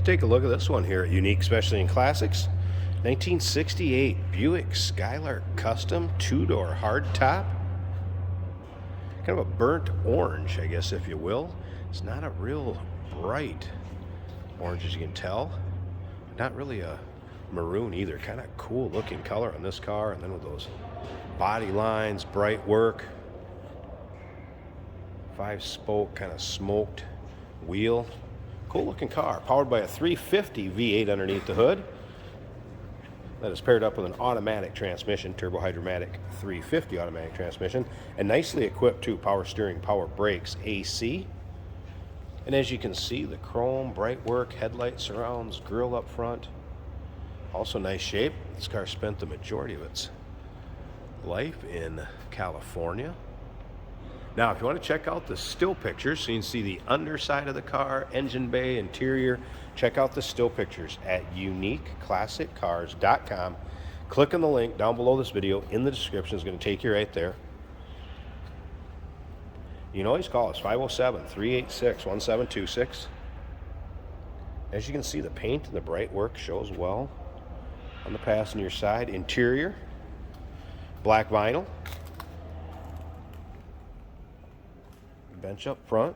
Take a look at this one here at Unique Specialty and Classics. 1968 Buick Skylark Custom 2-door hardtop. Kind of a burnt orange, I guess, if you will. It's not a real bright orange, as you can tell. Not really a maroon either. Kind of cool looking color on this car. And then with those body lines, bright work. 5-spoke, kind of smoked wheel. Cool looking car. Powered by a 350 V8 underneath the hood. That is paired up with an automatic transmission, turbo hydromatic 350 automatic transmission, and nicely equipped too, power steering, power brakes, AC. And as you can see, the chrome, bright work, headlight surrounds, grille up front. Also nice shape. This car spent the majority of its life in California. Now, if you want to check out the still pictures, so you can see the underside of the car, engine bay, interior, check out the still pictures at uniqueclassiccars.com. Click on the link down below this video in the description. It's going to take you right there. You can always call us, 507-386-1726. As you can see, the paint and the bright work shows well on the passenger side. Interior, black vinyl. Bench up front.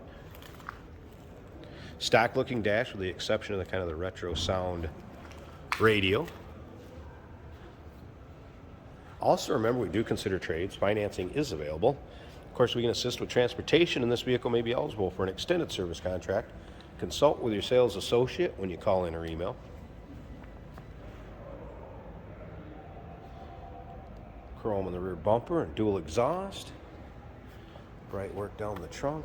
Stock looking dash with the exception of the kind of the retro sound radio. Also remember, we do consider trades. Financing is available. Of course, we can assist with transportation, and this vehicle may be eligible for an extended service contract. Consult with your sales associate when you call in or email. Chrome in the rear bumper and dual exhaust. Bright work down the trunk.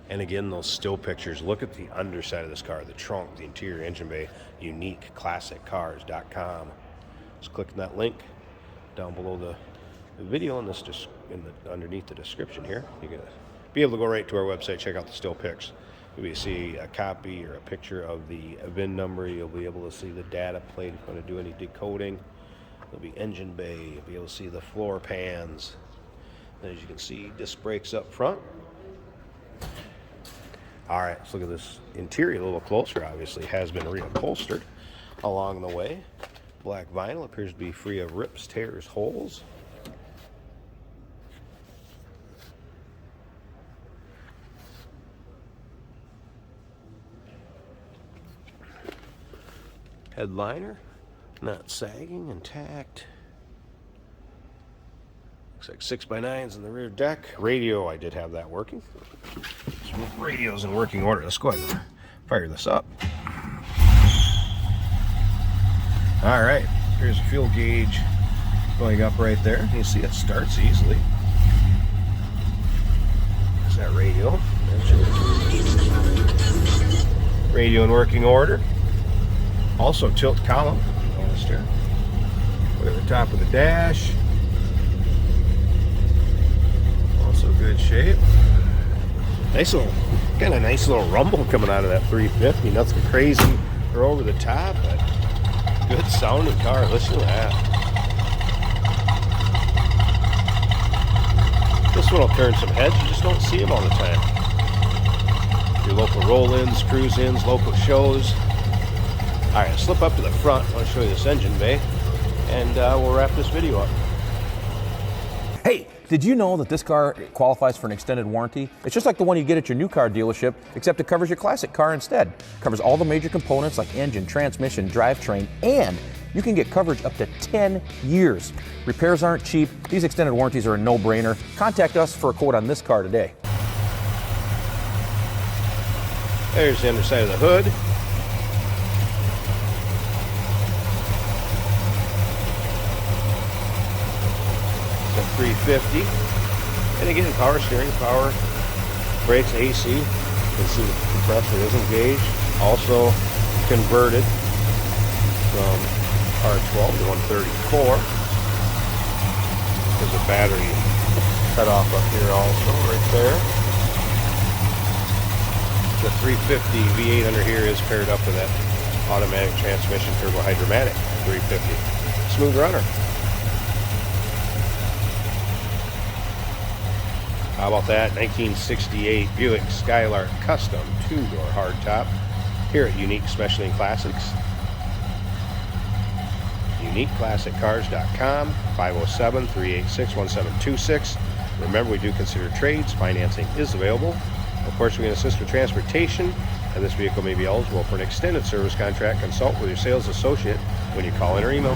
And again, those still pictures. Look at the underside of this car, the trunk, the interior, engine bay. uniqueclassiccars.com. Just click on that link down below the video underneath the description here. You're gonna be able to go right to our website, check out the still pics. You'll see a copy or a picture of the VIN number. You'll be able to see the data plate if you want to do any decoding. There'll be engine bay. You'll be able to see the floor pans. And as you can see, disc brakes up front. All right, let's look at this interior a little closer. Obviously, has been reupholstered along the way. Black vinyl appears to be free of rips, tears, holes. Headliner, not sagging, intact. Looks like 6x9s in the rear deck. Radio, I did have that working. So radio's in working order. Let's go ahead and fire this up. All right, here's a fuel gauge going up right there. You see it starts easily. There's that radio. Radio in working order. Also tilt column on the steering. Look at the top of the dash. Also good shape. Nice little, kind of nice little rumble coming out of that 350. Nothing crazy or over the top, but good sounding car. Listen to that. This one will turn some heads. You just don't see them all the time. Your local roll-ins, cruise-ins, local shows. All right, slip up to the front. I want to show you this engine bay, and we'll wrap this video up. Hey, did you know that this car qualifies for an extended warranty? It's just like the one you get at your new car dealership, except it covers your classic car instead. It covers all the major components like engine, transmission, drivetrain, and you can get coverage up to 10 years. Repairs aren't cheap. These extended warranties are a no-brainer. Contact us for a quote on this car today. There's the underside of the hood. It's a 350. And again, power steering, power brakes, AC. You can see the compressor is engaged. Also converted from R12 to 134. There's a battery cut off up here also, right there. The 350 V8 under here is paired up with that automatic transmission turbo hydromatic 350. Smooth runner. How about that 1968 Buick Skylark Custom 2-door hardtop here at Unique Specialty and Classics. UniqueClassicCars.com, 507-386-1726. Remember, we do consider trades. Financing is available. Of course, we can assist with transportation, and this vehicle may be eligible for an extended service contract. Consult with your sales associate when you call in or email.